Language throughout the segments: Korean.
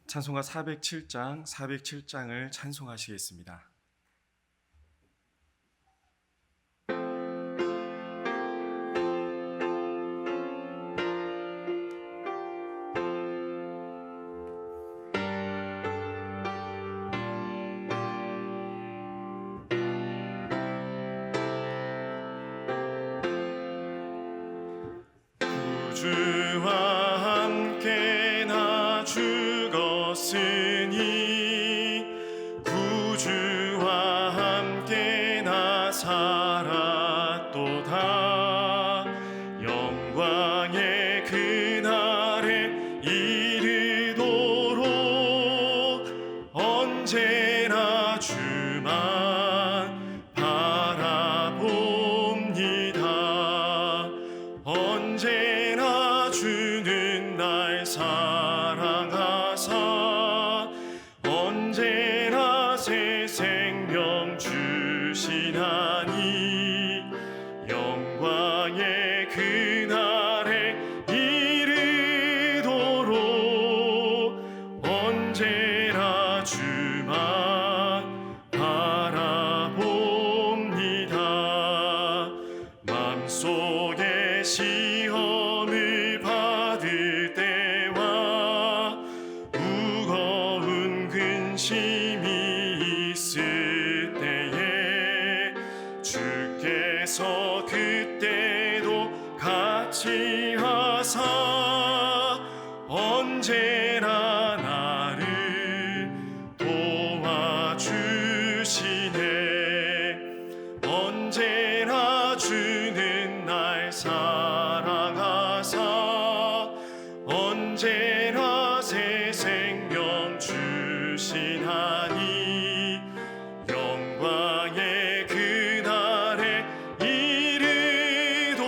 찬송가 407장을 찬송하시겠습니다. 주와 함께 나 죽었으니 구주와 함께 나 살았도다. 영광의 그날에 이르도록 언제나 주만 바라봅니다. 언제나 주는 날 사랑하사 언제나 새 생명 주시나니 영광의 그날에 이르도록 언제나 주만 바라봅니다. 맘속에 시험을 받을 때와 무거운 근심이 있을 때에 주께서 그때도 같이 하사 언제나 나를 도와주시네. 언제나 주는 날 사랑하사 언제나 새 생명 주시나니 영광의 그날에 이르도록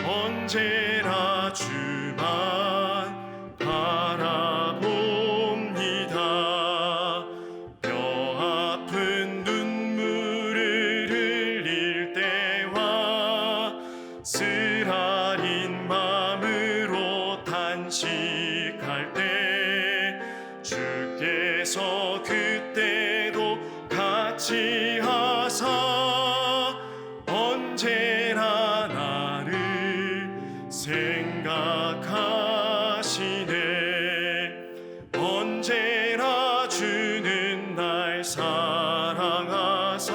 언제나 주만 바라봅니다. 뼈 아픈 눈물을 흘릴 때와 쓰라린 마음으로 탄식할 때 주께서 그때도 같이 하사 언제나 나를 생각하시네. 언제나 주는 날 사랑하사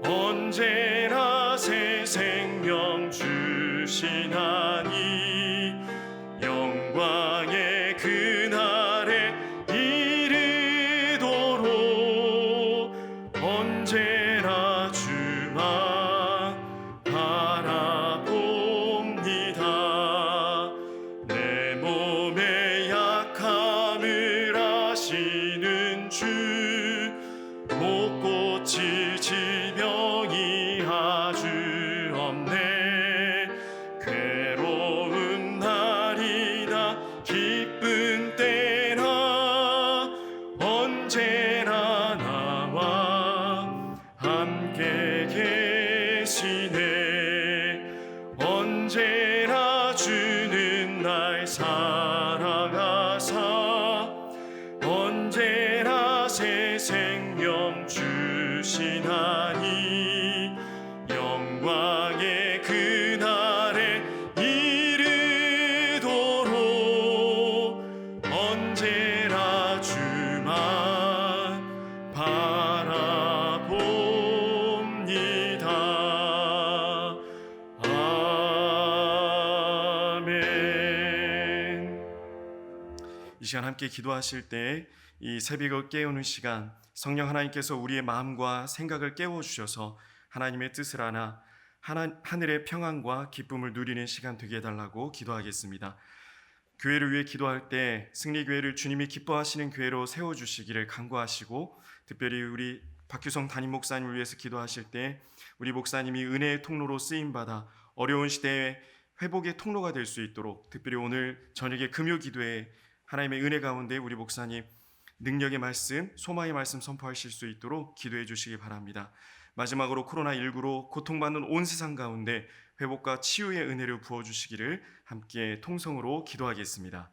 언제나 새 생명 주시나니 영광의 그날에 이르도록 언제나 주만 바라봅니다. 내 몸의 약함을 아시는 주 못 고칠 질병이 아주 없네. 괴로운 날이나 기쁜 때나 언제나 나와 함께 계시네. 언제나 주는 날 사랑하사 언제나 새 생명 주시나니 영광의 그날에 이르도록 언제나 주만 바라봅니다. 아멘. 이 시간 함께 기도하실 때 이 새벽을 깨우는 시간, 성령 하나님께서 우리의 마음과 생각을 깨워주셔서 하나님의 뜻을 알아 하늘의 평안과 기쁨을 누리는 시간 되게 해달라고 기도하겠습니다. 교회를 위해 기도할 때 승리교회를 주님이 기뻐하시는 교회로 세워주시기를 간구하시고, 특별히 우리 박규성 담임 목사님을 위해서 기도하실 때 우리 목사님이 은혜의 통로로 쓰임받아 어려운 시대에 회복의 통로가 될 수 있도록, 특별히 오늘 저녁에 금요 기도에 하나님의 은혜 가운데 우리 목사님 능력의 말씀, 소망의 말씀 선포하실 수 있도록 기도해 주시기 바랍니다. 마지막으로 코로나19로 고통받는 온 세상 가운데 회복과 치유의 은혜를 부어주시기를 함께 통성으로 기도하겠습니다.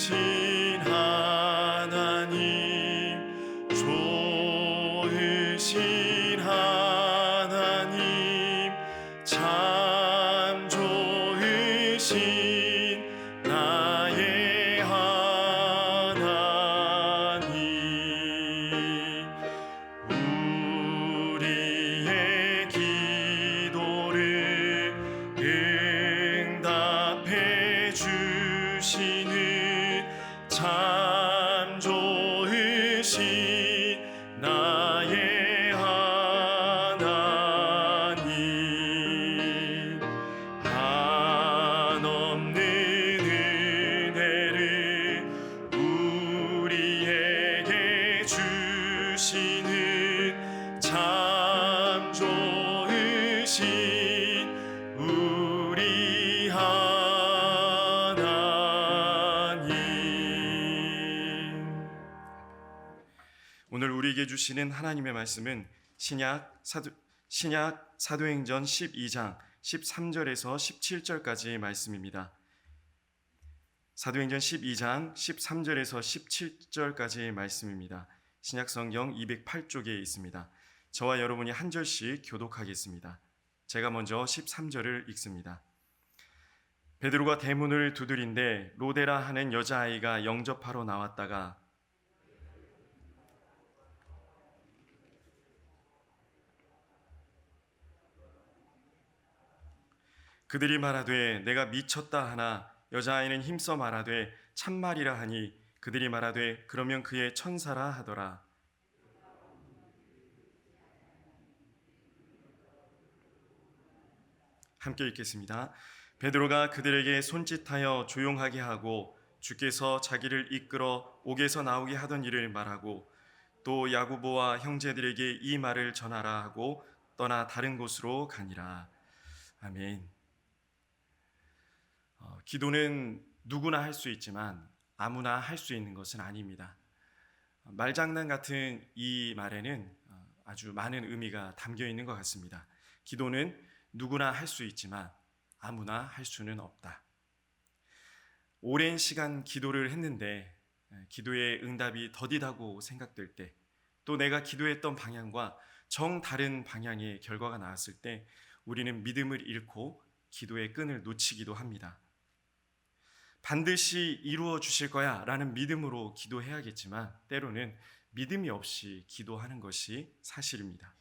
좋으신 하나님, 좋으신 하나님, 참 좋으신 나의 하나님. 우리의 기도를 응답해 주시는 참 좋으신 나의 하나님. 한없는 은혜를 우리에게 주시는 참 좋으신 우리 하나님. 오늘 우리에게 주시는 하나님의 말씀은 신약 사도행전 12장 13절에서 17절까지의 말씀입니다. 사도행전 12장 13절에서 17절까지의 말씀입니다. 신약성경 208쪽에 있습니다. 저와 여러분이 한 절씩 교독하겠습니다. 제가 먼저 13절을 읽습니다. 베드로가 대문을 두드린데 로데라 하는 여자아이가 영접하러 나왔다가 그들이 말하되 내가 미쳤다 하나 여자아이는 힘써 말하되 참말이라 하니 그들이 말하되 그러면 그의 천사라 하더라. 함께 읽겠습니다. 베드로가 그들에게 손짓하여 조용하게 하고 주께서 자기를 이끌어 옥에서 나오게 하던 일을 말하고 또 야고보와 형제들에게 이 말을 전하라 하고 떠나 다른 곳으로 가니라. 아멘. 기도는 누구나 할 수 있지만 아무나 할 수 있는 것은 아닙니다. 말장난 같은 이 말에는 아주 많은 의미가 담겨 있는 것 같습니다. 기도는 누구나 할 수 있지만 아무나 할 수는 없다. 오랜 시간 기도를 했는데 기도의 응답이 더디다고 생각될 때, 또 내가 기도했던 방향과 정 다른 방향의 결과가 나왔을 때 우리는 믿음을 잃고 기도의 끈을 놓치기도 합니다. 반드시 이루어 주실 거야 라는 믿음으로 기도해야겠지만 때로는 믿음이 없이 기도하는 것이 사실입니다.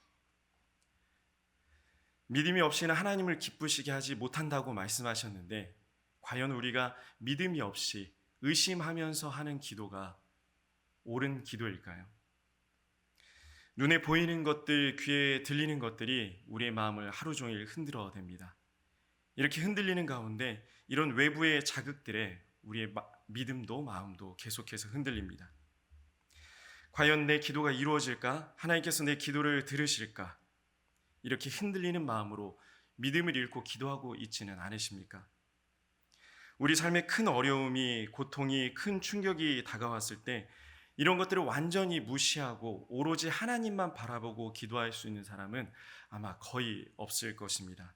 믿음이 없이는 하나님을 기쁘시게 하지 못한다고 말씀하셨는데 과연 우리가 믿음이 없이 의심하면서 하는 기도가 옳은 기도일까요? 눈에 보이는 것들, 귀에 들리는 것들이 우리의 마음을 하루 종일 흔들어댑니다. 이렇게 흔들리는 가운데 이런 외부의 자극들에 우리의 믿음도 마음도 계속해서 흔들립니다. 과연 내 기도가 이루어질까? 하나님께서 내 기도를 들으실까? 이렇게 흔들리는 마음으로 믿음을 잃고 기도하고 있지는 않으십니까? 우리 삶에 큰 어려움이, 고통이, 큰 충격이 다가왔을 때 이런 것들을 완전히 무시하고 오로지 하나님만 바라보고 기도할 수 있는 사람은 아마 거의 없을 것입니다.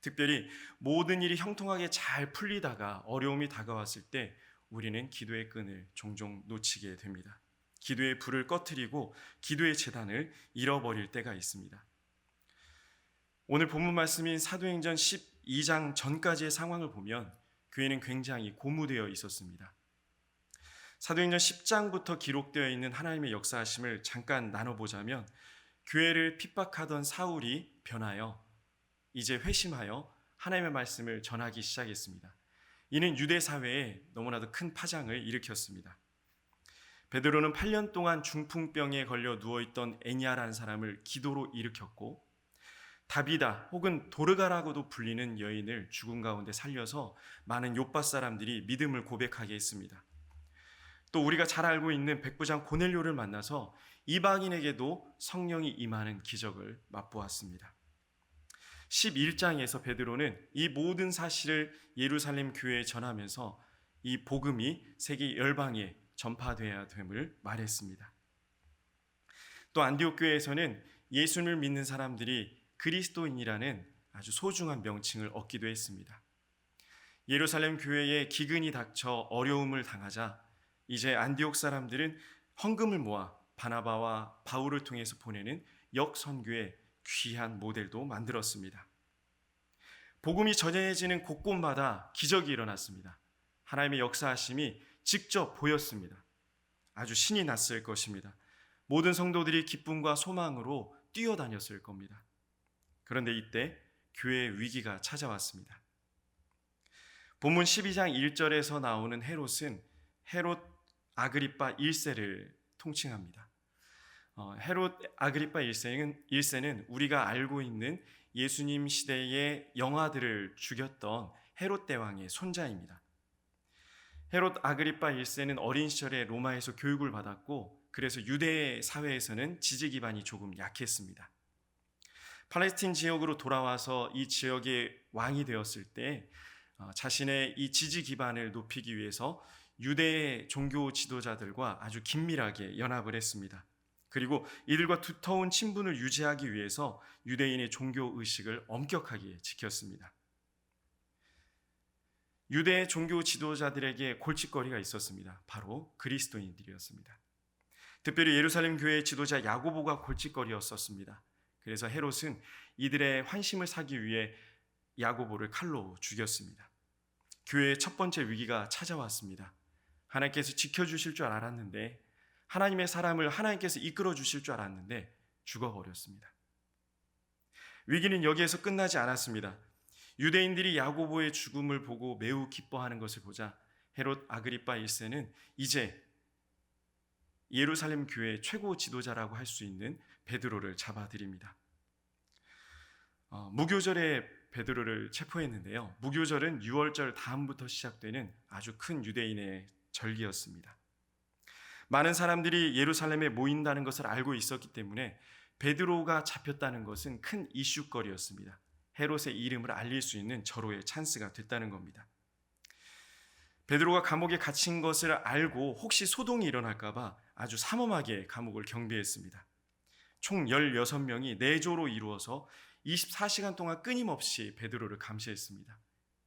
특별히 모든 일이 형통하게 잘 풀리다가 어려움이 다가왔을 때 우리는 기도의 끈을 종종 놓치게 됩니다. 기도의 불을 꺼트리고 기도의 재단을 잃어버릴 때가 있습니다. 오늘 본문 말씀인 사도행전 12장 전까지의 상황을 보면 교회는 굉장히 고무되어 있었습니다. 사도행전 10장부터 기록되어 있는 하나님의 역사하심을 잠깐 나눠보자면 교회를 핍박하던 사울이 변하여 이제 회심하여 하나님의 말씀을 전하기 시작했습니다. 이는 유대 사회에 너무나도 큰 파장을 일으켰습니다. 베드로는 8년 동안 중풍병에 걸려 누워있던 애니아라는 사람을 기도로 일으켰고 다비다 혹은 도르가라고도 불리는 여인을 죽음 가운데 살려서 많은 욥바 사람들이 믿음을 고백하게 했습니다. 또 우리가 잘 알고 있는 백부장 고넬료를 만나서 이방인에게도 성령이 임하는 기적을 맛보았습니다. 11장에서 베드로는 이 모든 사실을 예루살렘 교회에 전하면서 이 복음이 세계 열방에 전파되어야 됨을 말했습니다. 또 안디옥 교회에서는 예수를 믿는 사람들이 그리스도인이라는 아주 소중한 명칭을 얻기도 했습니다. 예루살렘 교회에 기근이 닥쳐 어려움을 당하자 이제 안디옥 사람들은 헌금을 모아 바나바와 바울을 통해서 보내는 역선교의 귀한 모델도 만들었습니다. 복음이 전해지는 곳곳마다 기적이 일어났습니다. 하나님의 역사하심이 직접 보였습니다. 아주 신이 났을 것입니다. 모든 성도들이 기쁨과 소망으로 뛰어다녔을 겁니다. 그런데 이때 교회의 위기가 찾아왔습니다. 본문 12장 1절에서 나오는 헤롯은 헤롯 아그리파 1세를 통칭합니다. 헤롯 아그리파 1세는 우리가 알고 있는 예수님 시대의 영아들을 죽였던 헤롯 대왕의 손자입니다. 헤롯 아그리파 1세는 어린 시절에 로마에서 교육을 받았고 그래서 유대 사회에서는 지지 기반이 조금 약했습니다. 팔레스틴 지역으로 돌아와서 이 지역의 왕이 되었을 때 자신의 이 지지 기반을 높이기 위해서 유대의 종교 지도자들과 아주 긴밀하게 연합을 했습니다. 그리고 이들과 두터운 친분을 유지하기 위해서 유대인의 종교 의식을 엄격하게 지켰습니다. 유대 종교 지도자들에게 골칫거리가 있었습니다. 바로 그리스도인들이었습니다. 특별히 예루살렘 교회의 지도자 야고보가 골칫거리였었습니다. 그래서 헤롯은 이들의 환심을 사기 위해 야고보를 칼로 죽였습니다. 교회의 첫 번째 위기가 찾아왔습니다. 하나님께서 지켜주실 줄 알았는데, 하나님의 사람을 하나님께서 이끌어 주실 줄 알았는데 죽어버렸습니다. 위기는 여기에서 끝나지 않았습니다. 유대인들이 야고보의 죽음을 보고 매우 기뻐하는 것을 보자 헤롯 아그리파 1세는 이제 예루살렘 교회의 최고 지도자라고 할 수 있는 베드로를 잡아들입니다. 무교절에 베드로를 체포했는데요. 무교절은 유월절 다음부터 시작되는 아주 큰 유대인의 절기였습니다. 많은 사람들이 예루살렘에 모인다는 것을 알고 있었기 때문에 베드로가 잡혔다는 것은 큰 이슈거리였습니다. 헤롯의 이름을 알릴 수 있는 절호의 찬스가 됐다는 겁니다. 베드로가 감옥에 갇힌 것을 알고 혹시 소동이 일어날까 봐 아주 삼엄하게 감옥을 경비했습니다. 총 16명이 4조로 이루어서 24시간 동안 끊임없이 베드로를 감시했습니다.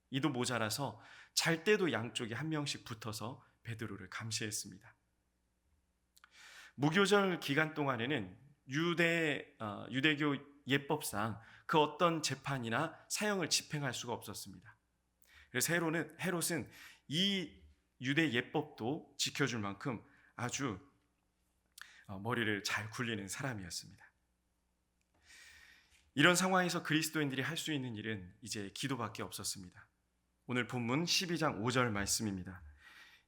이도 모자라서 잘 때도 양쪽에 한 명씩 붙어서 베드로를 감시했습니다. 무교절 기간 동안에는 유대교 예법상 그 어떤 재판이나 사형을 집행할 수가 없었습니다. 그래서 헤롯은 이 유대 예법도 지켜줄 만큼 아주 머리를 잘 굴리는 사람이었습니다. 이런 상황에서 그리스도인들이 할 수 있는 일은 이제 기도밖에 없었습니다. 오늘 본문 12장 5절 말씀입니다.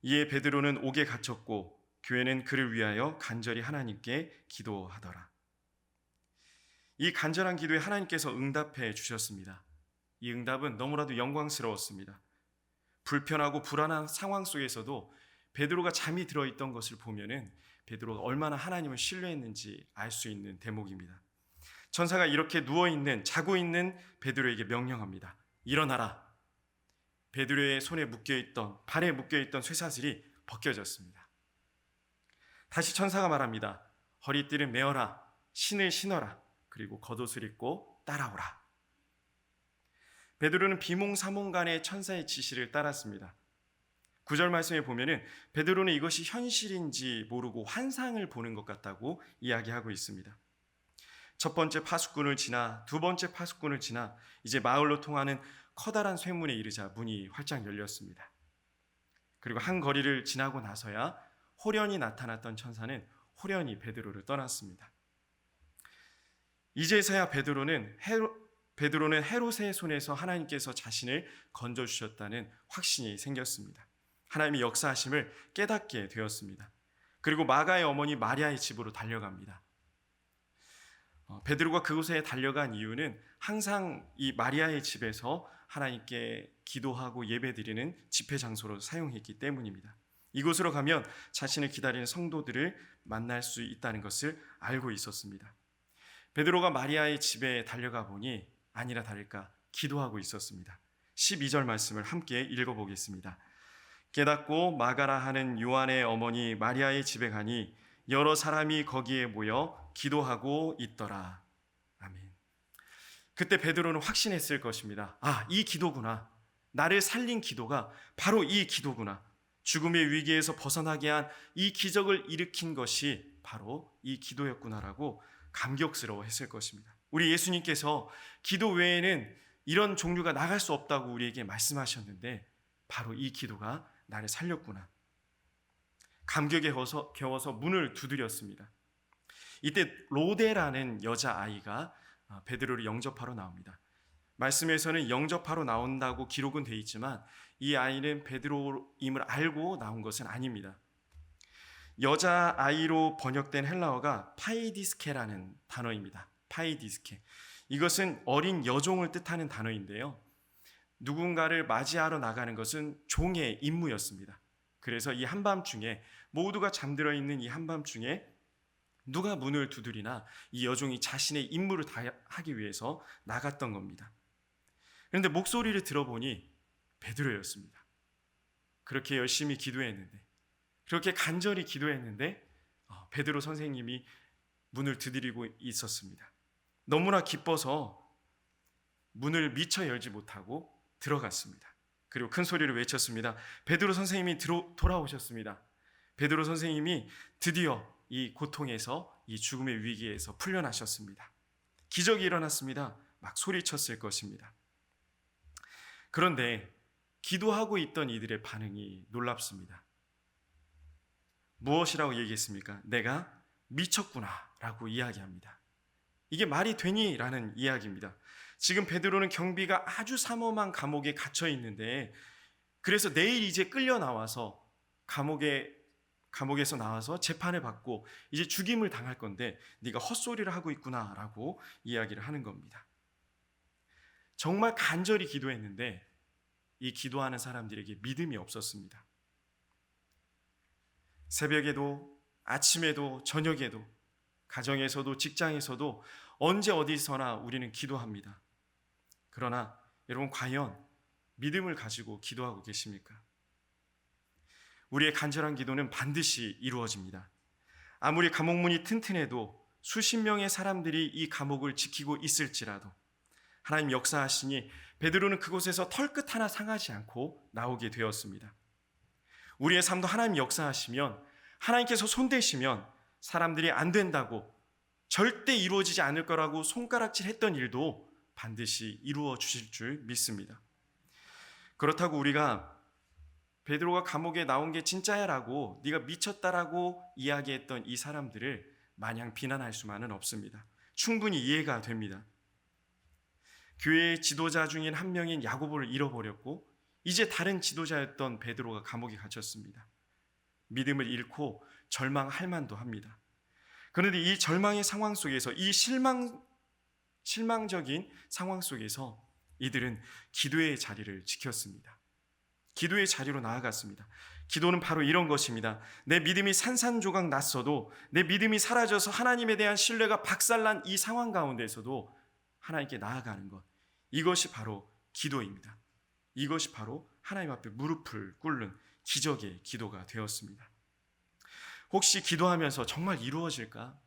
이에 베드로는 옥에 갇혔고 교회는 그를 위하여 간절히 하나님께 기도하더라. 이 간절한 기도에 하나님께서 응답해 주셨습니다. 이 응답은 너무나도 영광스러웠습니다. 불편하고 불안한 상황 속에서도 베드로가 잠이 들어있던 것을 보면은 베드로가 얼마나 하나님을 신뢰했는지 알 수 있는 대목입니다. 천사가 이렇게 자고 있는 베드로에게 명령합니다. 일어나라. 베드로의 발에 묶여있던 쇠사슬이 벗겨졌습니다. 다시 천사가 말합니다. 허리띠를 메어라. 신을 신어라. 그리고 겉옷을 입고 따라오라. 베드로는 비몽사몽간에 천사의 지시를 따랐습니다. 9절 말씀에 보면은 베드로는 이것이 현실인지 모르고 환상을 보는 것 같다고 이야기하고 있습니다. 첫 번째 파수꾼을 지나 두 번째 파수꾼을 지나 이제 마을로 통하는 커다란 쇠문에 이르자 문이 활짝 열렸습니다. 그리고 한 거리를 지나고 나서야 호련히 나타났던 천사는 호련히 베드로를 떠났습니다. 이제서야 베드로는 헤롯의 손에서 하나님께서 자신을 건져주셨다는 확신이 생겼습니다. 하나님의 역사하심을 깨닫게 되었습니다. 그리고 마가의 어머니 마리아의 집으로 달려갑니다. 베드로가 그곳에 달려간 이유는 항상 이 마리아의 집에서 하나님께 기도하고 예배드리는 집회 장소로 사용했기 때문입니다. 이곳으로 가면 자신을 기다리는 성도들을 만날 수 있다는 것을 알고 있었습니다. 베드로가 마리아의 집에 달려가 보니 아니라 다를까 기도하고 있었습니다. 12절 말씀을 함께 읽어보겠습니다. 깨닫고 마가라 하는 요한의 어머니 마리아의 집에 가니 여러 사람이 거기에 모여 기도하고 있더라. 아멘. 그때 베드로는 확신했을 것입니다. 이 기도구나. 나를 살린 기도가 바로 이 기도구나. 죽음의 위기에서 벗어나게 한 이 기적을 일으킨 것이 바로 이 기도였구나라고 감격스러워했을 것입니다. 우리 예수님께서 기도 외에는 이런 종류가 나갈 수 없다고 우리에게 말씀하셨는데 바로 이 기도가 나를 살렸구나. 감격에 겨워서 문을 두드렸습니다. 이때 로데라는 여자아이가 베드로를 영접하러 나옵니다. 말씀에서는 영접하러 나온다고 기록은 되어 있지만 이 아이는 베드로임을 알고 나온 것은 아닙니다. 여자아이로 번역된 헬라어가 파이디스케라는 단어입니다. 파이디스케. 이것은 어린 여종을 뜻하는 단어인데요. 누군가를 맞이하러 나가는 것은 종의 임무였습니다. 그래서 이 한밤중에 모두가 잠들어 있는 이 한밤중에 누가 문을 두드리나 이 여종이 자신의 임무를 다하기 위해서 나갔던 겁니다. 그런데 목소리를 들어보니 베드로였습니다. 그렇게 열심히 기도했는데, 그렇게 간절히 기도했는데 베드로 선생님이 문을 두드리고 있었습니다. 너무나 기뻐서 문을 미처 열지 못하고 들어갔습니다. 그리고 큰 소리를 외쳤습니다. 베드로 선생님이 돌아오셨습니다. 베드로 선생님이 드디어 이 고통에서, 이 죽음의 위기에서 풀려나셨습니다. 기적이 일어났습니다. 막 소리쳤을 것입니다. 그런데 기도하고 있던 이들의 반응이 놀랍습니다. 무엇이라고 얘기했습니까? 내가 미쳤구나 라고 이야기합니다. 이게 말이 되니? 라는 이야기입니다. 지금 베드로는 경비가 아주 삼엄한 감옥에 갇혀 있는데, 그래서 내일 이제 끌려 나와서 감옥에서 나와서 재판을 받고 이제 죽임을 당할 건데 네가 헛소리를 하고 있구나 라고 이야기를 하는 겁니다. 정말 간절히 기도했는데 이 기도하는 사람들에게 믿음이 없었습니다. 새벽에도, 아침에도, 저녁에도, 가정에서도, 직장에서도 언제 어디서나 우리는 기도합니다. 그러나 여러분, 과연 믿음을 가지고 기도하고 계십니까? 우리의 간절한 기도는 반드시 이루어집니다. 아무리 감옥문이 튼튼해도 수십 명의 사람들이 이 감옥을 지키고 있을지라도 하나님 역사하시니 베드로는 그곳에서 털끝 하나 상하지 않고 나오게 되었습니다. 우리의 삶도 하나님 역사하시면, 하나님께서 손대시면 사람들이 안 된다고, 절대 이루어지지 않을 거라고 손가락질했던 일도 반드시 이루어 주실 줄 믿습니다. 그렇다고 우리가 베드로가 감옥에 나온 게 진짜야라고, 네가 미쳤다라고 이야기했던 이 사람들을 마냥 비난할 수만은 없습니다. 충분히 이해가 됩니다. 교회의 지도자 중인 한 명인 야고보를 잃어버렸고 이제 다른 지도자였던 베드로가 감옥에 갇혔습니다. 믿음을 잃고 절망할 만도 합니다. 그런데 이 절망의 상황 속에서, 이 실망적인 상황 속에서 이들은 기도의 자리를 지켰습니다. 기도의 자리로 나아갔습니다. 기도는 바로 이런 것입니다. 내 믿음이 산산조각 났어도, 내 믿음이 사라져서 하나님에 대한 신뢰가 박살난 이 상황 가운데서도 하나님께 나아가는 것, 이것이 바로 기도입니다. 이것이 바로 하나님 앞에 무릎을 꿇는 기적의 기도가 되었습니다. 혹시 기도하면서 정말 이루어질까?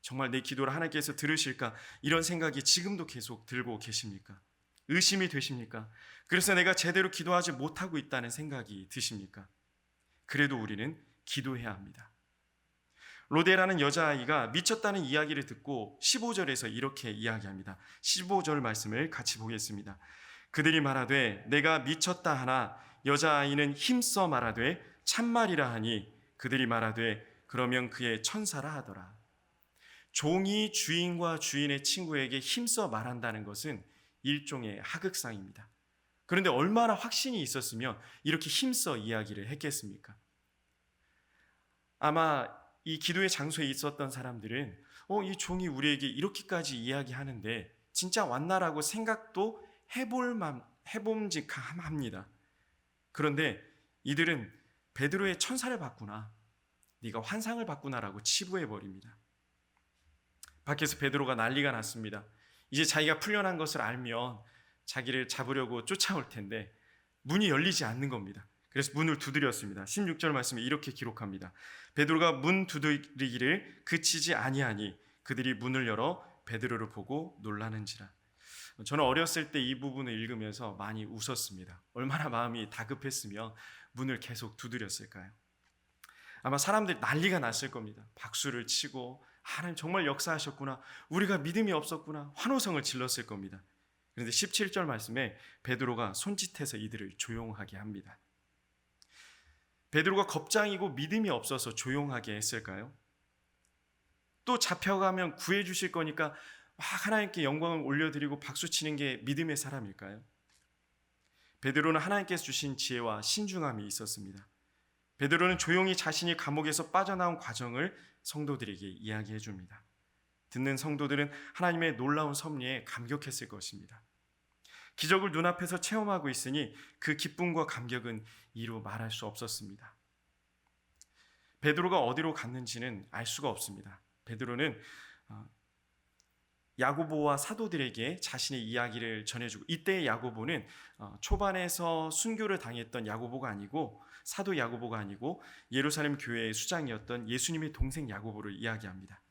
정말 내 기도를 하나님께서 들으실까? 이런 생각이 지금도 계속 들고 계십니까? 의심이 되십니까? 그래서 내가 제대로 기도하지 못하고 있다는 생각이 드십니까? 그래도 우리는 기도해야 합니다. 로데라는 여자아이가 미쳤다는 이야기를 듣고 15절에서 이렇게 이야기합니다. 15절 말씀을 같이 보겠습니다. 그들이 말하되 내가 미쳤다 하나 여자아이는 힘써 말하되 참말이라 하니 그들이 말하되 그러면 그의 천사라 하더라. 종이 주인과 주인의 친구에게 힘써 말한다는 것은 일종의 하극상입니다. 그런데 얼마나 확신이 있었으면 이렇게 힘써 이야기를 했겠습니까? 아마 이 기도의 장소에 있었던 사람들은 이 종이 우리에게 이렇게까지 이야기하는데 진짜 왔나라고 생각도 해봄직합니다. 그런데 이들은 베드로의 천사를 봤구나, 네가 환상을 봤구나라고 치부해버립니다. 밖에서 베드로가 난리가 났습니다. 이제 자기가 풀려난 것을 알면 자기를 잡으려고 쫓아올 텐데 문이 열리지 않는 겁니다. 그래서 문을 두드렸습니다. 16절 말씀에 이렇게 기록합니다. 베드로가 문 두드리기를 그치지 아니하니 그들이 문을 열어 베드로를 보고 놀라는지라. 저는 어렸을 때 이 부분을 읽으면서 많이 웃었습니다. 얼마나 마음이 다급했으며 문을 계속 두드렸을까요? 아마 사람들이 난리가 났을 겁니다. 박수를 치고 하나님 정말 역사하셨구나. 우리가 믿음이 없었구나. 환호성을 질렀을 겁니다. 그런데 17절 말씀에 베드로가 손짓해서 이들을 조용하게 합니다. 베드로가 겁장이고 믿음이 없어서 조용하게 했을까요? 또 잡혀가면 구해 주실 거니까 막 하나님께 영광을 올려드리고 박수치는 게 믿음의 사람일까요? 베드로는 하나님께서 주신 지혜와 신중함이 있었습니다. 베드로는 조용히 자신이 감옥에서 빠져나온 과정을 성도들에게 이야기해 줍니다. 듣는 성도들은 하나님의 놀라운 섭리에 감격했을 것입니다. 기적을 눈앞에서 체험하고 있으니 그 기쁨과 감격은 이루 말할 수 없었습니다. 베드로가 어디로 갔는지는 알 수가 없습니다. 베드로는 야고보와 사도들에게 자신의 이야기를 전해주고, 이때의 야고보는 초반에서 순교를 당했던 야고보가 아니고, 사도 야고보가 아니고 예루살렘 교회의 수장이었던 예수님의 동생 야고보를 이야기합니다.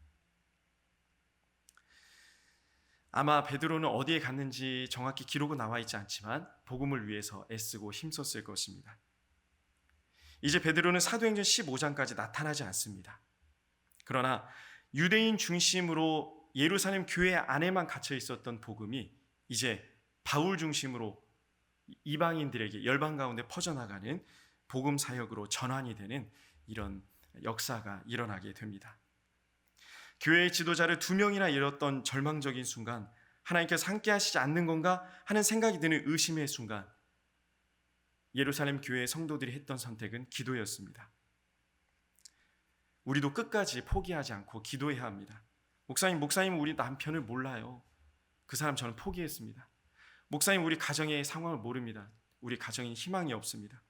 아마 베드로는 어디에 갔는지 정확히 기록은 나와 있지 않지만 복음을 위해서 애쓰고 힘썼을 것입니다. 이제 베드로는 사도행전 15장까지 나타나지 않습니다. 그러나 유대인 중심으로 예루살렘 교회 안에만 갇혀 있었던 복음이 이제 바울 중심으로 이방인들에게 열방 가운데 퍼져나가는 복음 사역으로 전환이 되는 이런 역사가 일어나게 됩니다. 교회의 지도자를 2명이나 잃었던 절망적인 순간, 하나님께서 함께 하시지 않는 건가 하는 생각이 드는 의심의 순간, 예루살렘 교회의 성도들이 했던 선택은 기도였습니다. 우리도 끝까지 포기하지 않고 기도해야 합니다. 목사님 우리 남편을 몰라요. 그 사람 저는 포기했습니다. 목사님 우리 가정의 상황을 모릅니다. 우리 가정에 희망이 없습니다.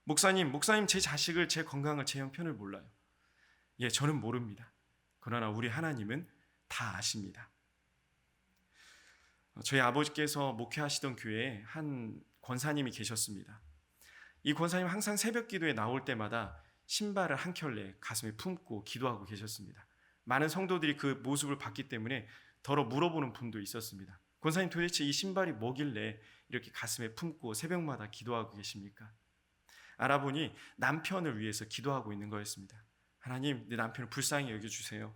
목사님 제 자식을, 제 건강을, 제 형편을 몰라요. 예, 저는 모릅니다. 그러나 우리 하나님은 다 아십니다. 저희 아버지께서 목회하시던 교회에 한 권사님이 계셨습니다. 이 권사님 항상 새벽 기도에 나올 때마다 신발을 한 켤레 가슴에 품고 기도하고 계셨습니다. 많은 성도들이 그 모습을 봤기 때문에 더러 물어보는 분도 있었습니다. 권사님 도대체 이 신발이 뭐길래 이렇게 가슴에 품고 새벽마다 기도하고 계십니까? 알아보니 남편을 위해서 기도하고 있는 거였습니다. 하나님, 내 남편을 불쌍히 여겨주세요.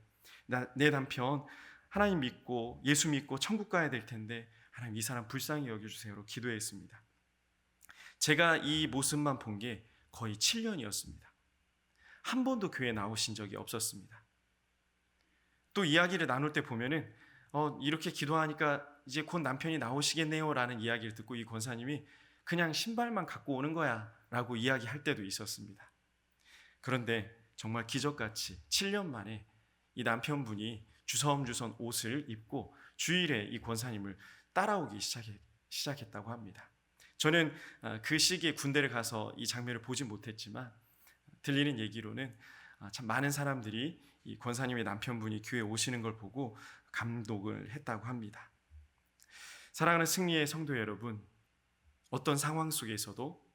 내 남편 하나님 믿고 예수 믿고 천국 가야 될 텐데 하나님 이 사람 불쌍히 여겨주세요로 기도했습니다. 제가 이 모습만 본 게 거의 7년이었습니다. 한 번도 교회에 나오신 적이 없었습니다. 또 이야기를 나눌 때 보면은 이렇게 기도하니까 이제 곧 남편이 나오시겠네요 라는 이야기를 듣고 이 권사님이 그냥 신발만 갖고 오는 거야 라고 이야기할 때도 있었습니다. 그런데 정말 기적같이 7년 만에 이 남편분이 주섬주섬 옷을 입고 주일에 이 권사님을 따라오기 시작했다고 합니다. 저는 그 시기에 군대를 가서 이 장면을 보지 못했지만 들리는 얘기로는 참 많은 사람들이 이 권사님의 남편분이 교회에 오시는 걸 보고 감동을 했다고 합니다. 사랑하는 승리의 성도 여러분, 어떤 상황 속에서도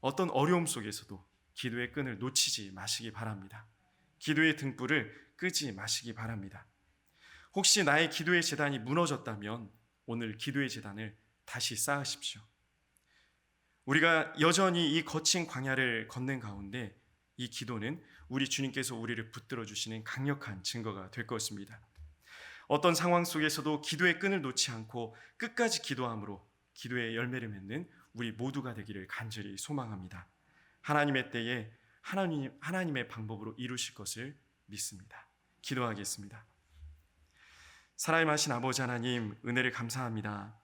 어떤 어려움 속에서도 기도의 끈을 놓치지 마시기 바랍니다. 기도의 등불을 끄지 마시기 바랍니다. 혹시 나의 기도의 제단이 무너졌다면 오늘 기도의 제단을 다시 쌓으십시오. 우리가 여전히 이 거친 광야를 걷는 가운데 이 기도는 우리 주님께서 우리를 붙들어 주시는 강력한 증거가 될 것입니다. 어떤 상황 속에서도 기도의 끈을 놓지 않고 끝까지 기도함으로 기도의 열매를 맺는 우리 모두가 되기를 간절히 소망합니다. 하나님의 때에 하나님의 방법으로 이루실 것을 믿습니다. 기도하겠습니다. 사랑하신 아버지 하나님, 은혜를 감사합니다.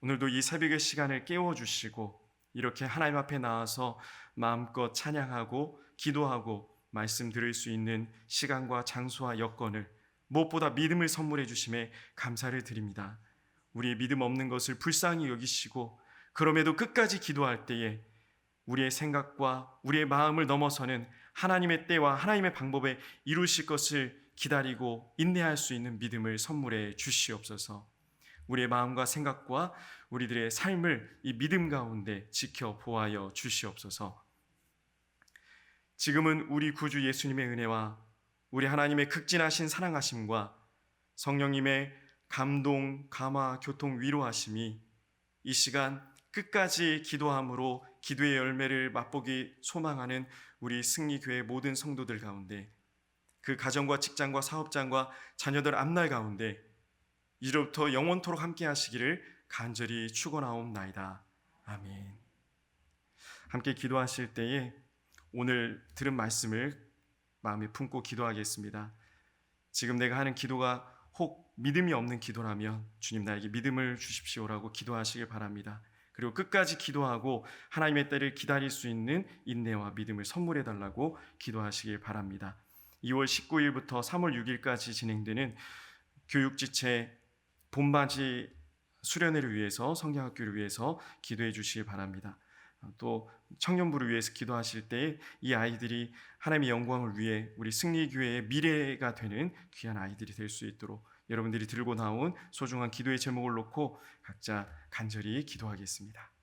오늘도 이 새벽의 시간을 깨워주시고 이렇게 하나님 앞에 나와서 마음껏 찬양하고 기도하고 말씀 들을 수 있는 시간과 장소와 여건을 무엇보다 믿음을 선물해 주심에 감사를 드립니다. 우리의 믿음 없는 것을 불쌍히 여기시고 그럼에도 끝까지 기도할 때에 우리의 생각과 우리의 마음을 넘어서는 하나님의 때와 하나님의 방법에 이루실 것을 기다리고 인내할 수 있는 믿음을 선물해 주시옵소서. 우리의 마음과 생각과 우리들의 삶을 이 믿음 가운데 지켜 보아여 주시옵소서. 지금은 우리 구주 예수님의 은혜와 우리 하나님의 극진하신 사랑하심과 성령님의 감동, 감화, 교통, 위로하심이 이 시간 끝까지 기도함으로 기도의 열매를 맛보기 소망하는 우리 승리교회 모든 성도들 가운데, 그 가정과 직장과 사업장과 자녀들 앞날 가운데 이로부터 영원토록 함께 하시기를 간절히 축원하옵나이다. 아멘. 함께 기도하실 때에 오늘 들은 말씀을 마음에 품고 기도하겠습니다. 지금 내가 하는 기도가 혹 믿음이 없는 기도라면 주님 나에게 믿음을 주십시오라고 기도하시길 바랍니다. 그리고 끝까지 기도하고 하나님의 때를 기다릴 수 있는 인내와 믿음을 선물해 달라고 기도하시길 바랍니다. 2월 19일부터 3월 6일까지 진행되는 교육지체 봄맞이 수련회를 위해서, 성경학교를 위해서 기도해 주시길 바랍니다. 또 청년부를 위해서 기도하실 때 이 아이들이 하나님의 영광을 위해 우리 승리교회의 미래가 되는 귀한 아이들이 될 수 있도록 여러분들이 들고 나온 소중한 기도의 제목을 놓고 각자 간절히 기도하겠습니다.